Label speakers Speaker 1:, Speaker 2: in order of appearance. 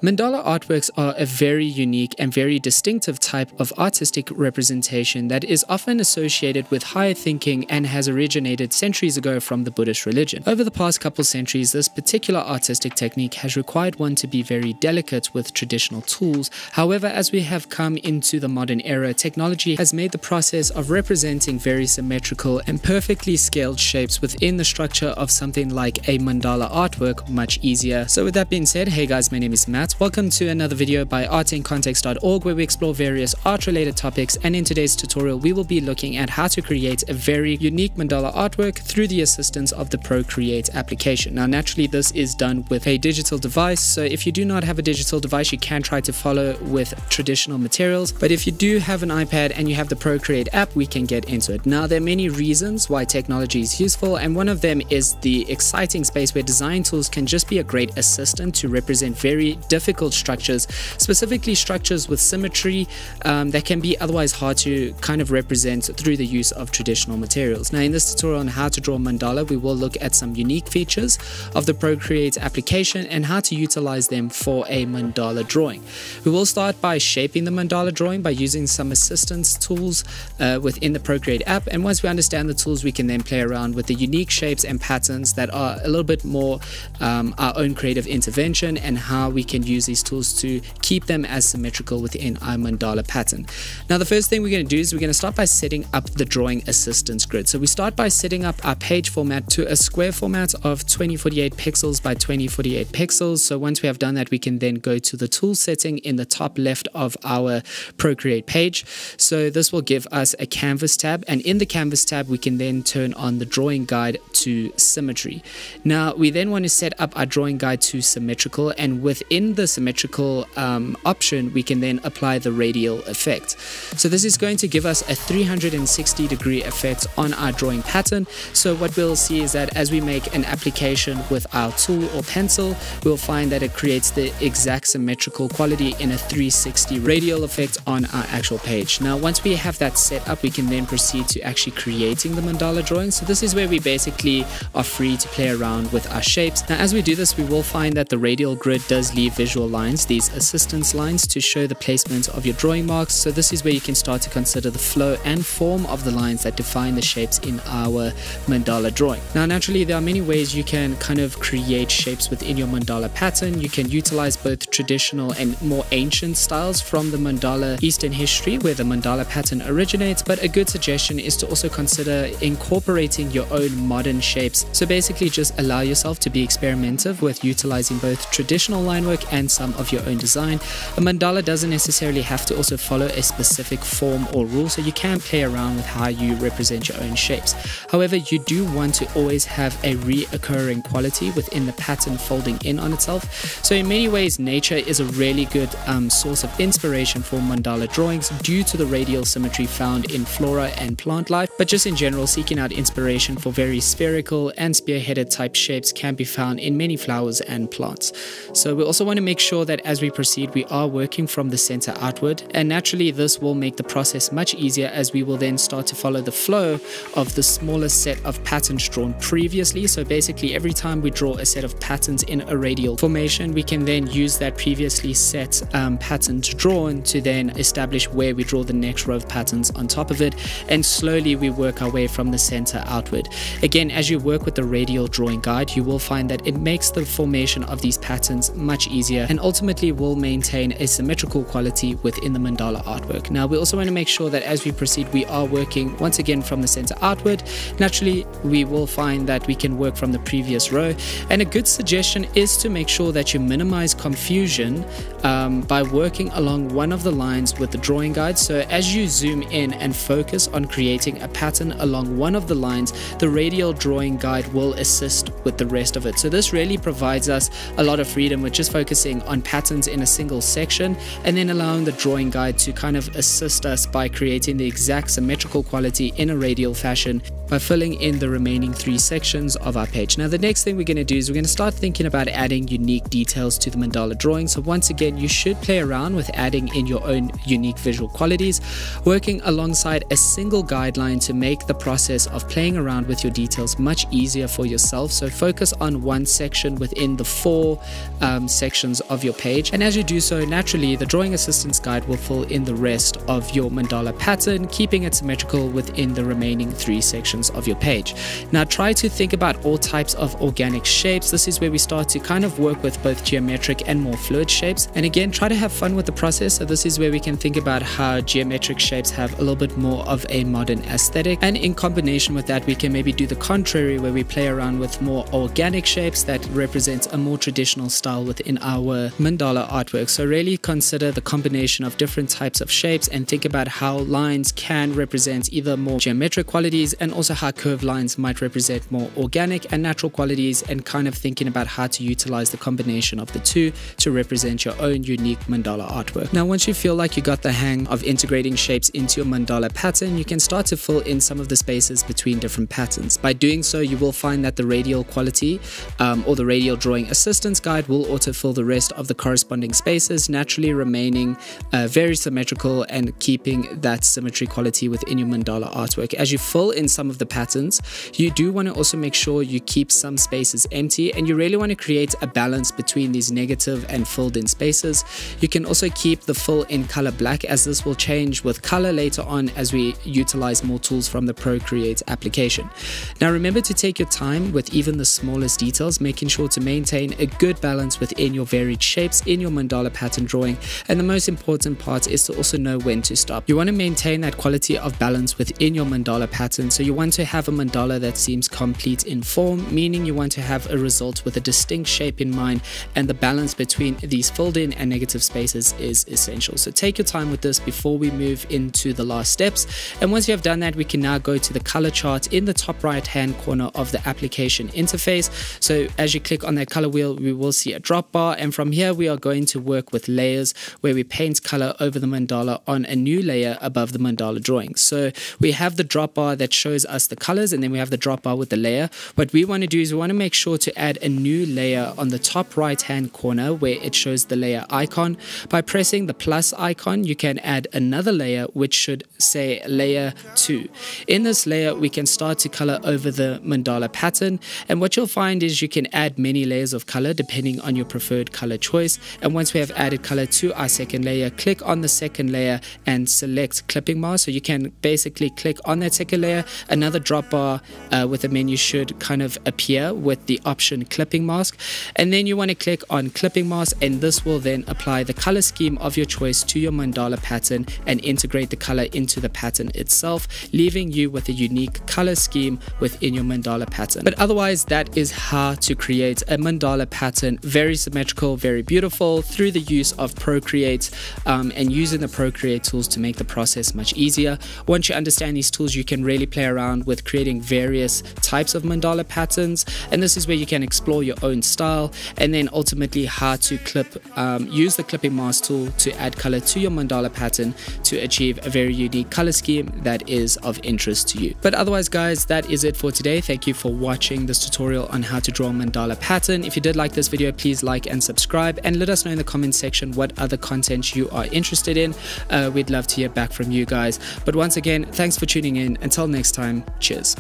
Speaker 1: Mandala artworks are a very unique and very distinctive type of artistic representation that is often associated with higher thinking and has originated centuries ago from the Buddhist religion. Over the past couple centuries, this particular artistic technique has required one to be very delicate with traditional tools. However, as we have come into the modern era, technology has made the process of representing very symmetrical and perfectly scaled shapes within the structure of something like a mandala artwork much easier. So with that being said, hey guys, my name is Matt. Welcome to another video by artincontext.org, where we explore various art-related topics, and in today's tutorial we will be looking at how to create a very unique mandala artwork through the assistance of the Procreate application. Now naturally this is done with a digital device, so if you do not have a digital device you can try to follow with traditional materials, but if you do have an iPad and you have the Procreate app, we can get into it. Now there are many reasons why technology is useful, and one of them is the exciting space where design tools can just be a great assistant to represent very difficult structures, specifically structures with symmetry that can be otherwise hard to kind of represent through the use of traditional materials. Now in this tutorial on how to draw mandala, we will look at some unique features of the Procreate application and how to utilize them for a mandala drawing. We will start by shaping the mandala drawing by using some assistance tools within the Procreate app, and once we understand the tools we can then play around with the unique shapes and patterns that are a little bit more our own creative intervention, and how we can use these tools to keep them as symmetrical within our mandala pattern. Now the first thing we're going to do is we're going to start by setting up the drawing assistance grid. So we start by setting up our page format to a square format of 2048 pixels by 2048 pixels. So once we have done that, we can then go to the tool setting in the top left of our Procreate page. So this will give us a canvas tab, and in the canvas tab we can then turn on the drawing guide to symmetry. Now we then want to set up our drawing guide to symmetrical, and within the symmetrical option we can then apply the radial effect. So this is going to give us a 360-degree effect on our drawing pattern. So what we'll see is that as we make an application with our tool or pencil, we'll find that it creates the exact symmetrical quality in a 360 radial effect on our actual page. Now once we have that set up, we can then proceed to actually creating the mandala drawing. So this is where we basically are free to play around with our shapes. Now as we do this, we will find that the radial grid does leave visual lines, these assistance lines, to show the placement of your drawing marks. So this is where you can start to consider the flow and form of the lines that define the shapes in our mandala drawing. Now naturally there are many ways you can kind of create shapes within your mandala pattern. You can utilize both traditional and more ancient styles from the mandala Eastern history where the mandala pattern originates, but a good suggestion is to also consider incorporating your own modern shapes. So basically just allow yourself to be experimentative with utilizing both traditional line work and some of your own design. A mandala doesn't necessarily have to also follow a specific form or rule, so you can play around with how you represent your own shapes. However, you do want to always have a reoccurring quality within the pattern folding in on itself. So in many ways nature is a really good source of inspiration for mandala drawings due to the radial symmetry found in flora and plant life, but just in general seeking out inspiration for very spherical and spearheaded type shapes can be found in many flowers and plants. So we also want to make sure that as we proceed we are working from the center outward, and naturally this will make the process much easier as we will then start to follow the flow of the smaller set of patterns drawn previously. So basically every time we draw a set of patterns in a radial formation, we can then use that previously set pattern drawn to then establish where we draw the next row of patterns on top of it, and slowly we work our way from the center outward. Again, as you work with the radial drawing guide, you will find that it makes the formation of these patterns much easier and ultimately will maintain a symmetrical quality within the mandala artwork. Now we also want to make sure that as we proceed we are working once again from the center outward. Naturally we will find that we can work from the previous row, and a good suggestion is to make sure that you minimize confusion by working along one of the lines with the drawing guide. So as you zoom in and focus on creating a pattern along one of the lines, the radial drawing guide will assist with the rest of it. So this really provides us a lot of freedom with just focusing on patterns in a single section, and then allowing the drawing guide to kind of assist us by creating the exact symmetrical quality in a radial fashion by filling in the remaining 3 sections of our page. Now the next thing we're going to do is we're going to start thinking about adding unique details to the mandala drawing. So once again you should play around with adding in your own unique visual qualities, working alongside a single guideline to make the process of playing around with your details details much easier for yourself. So focus on one section within the 4 sections of your page, and as you do so, naturally the drawing assistance guide will fill in the rest of your mandala pattern, keeping it symmetrical within the remaining 3 sections of your page. Now try to think about all types of organic shapes. This is where we start to kind of work with both geometric and more fluid shapes, and again, try to have fun with the process. So this is where we can think about how geometric shapes have a little bit more of a modern aesthetic, and in combination with that we can maybe do the contrary, where we play around with more organic shapes that represent a more traditional style within our mandala artwork. So really consider the combination of different types of shapes and think about how lines can represent either more geometric qualities, and also how curved lines might represent more organic and natural qualities, and kind of thinking about how to utilize the combination of the two to represent your own unique mandala artwork. Now once you feel like you got the hang of integrating shapes into your mandala pattern, you can start to fill in some of the spaces between different patterns. By doing so, you will find that the radial quality or the radial drawing assistance guide will autofill the rest of the corresponding spaces, naturally remaining very symmetrical and keeping that symmetry quality within your mandala artwork. As you fill in some of the patterns, you do want to also make sure you keep some spaces empty, and you really want to create a balance between these negative and filled in spaces. You can also keep the fill in color black, as this will change with color later on as we utilize more tools from the Procreate application. Now remember to take your time with even the smallest details, making sure to maintain a good balance within your varied shapes in your mandala pattern drawing, and the most important part is to also know when to stop. You want to maintain that quality of balance within your mandala pattern, so you want to have a mandala that seems complete in form, meaning you want to have a result with a distinct shape in mind, and the balance between these filled in and negative spaces is essential. So take your time with this before we move into the last steps, and once you have done that, we can now go to the color chart in the top right hand corner of the application interface. So as you click on that color wheel, we will see a drop bar, and from here we are going to work with layers, where we paint color over the mandala on a new layer above the mandala drawing. So we have the drop bar that shows us the colors, and then we have the drop bar with the layer. What we want to do is we want to make sure to add a new layer on the top right hand corner where it shows the layer icon. By pressing the plus icon, you can add another layer which should say layer 2. In this layer we can start to color over the mandala pattern, and what you'll find is you can add many layers of color depending on your preferred color choice. And once we have added color to our second layer, click on the second layer and select clipping mask. So you can basically click on that second layer, another drop bar with a menu should kind of appear with the option clipping mask, and then you want to click on clipping mask, and this will then apply the color scheme of your choice to your mandala pattern and integrate the color into the pattern itself, leaving you with a unique color scheme within your mandala pattern. But otherwise, that is how to create a mandala pattern, very symmetrical, very beautiful, through the use of Procreate and using the Procreate tools to make the process much easier. Once you understand these tools, you can really play around with creating various types of mandala patterns, and this is where you can explore your own style, and then ultimately how to use the clipping mask tool to add color to your mandala pattern to achieve a very unique color scheme that is of interest to you. But otherwise guys, that is it for today. Thank you for watching this tutorial on how to draw a mandala pattern. If you did like this video, please like and subscribe, and let us know in the comment section what other content you are interested in. We'd love to hear back from you guys. But once again, thanks for tuning in. Until next time, cheers.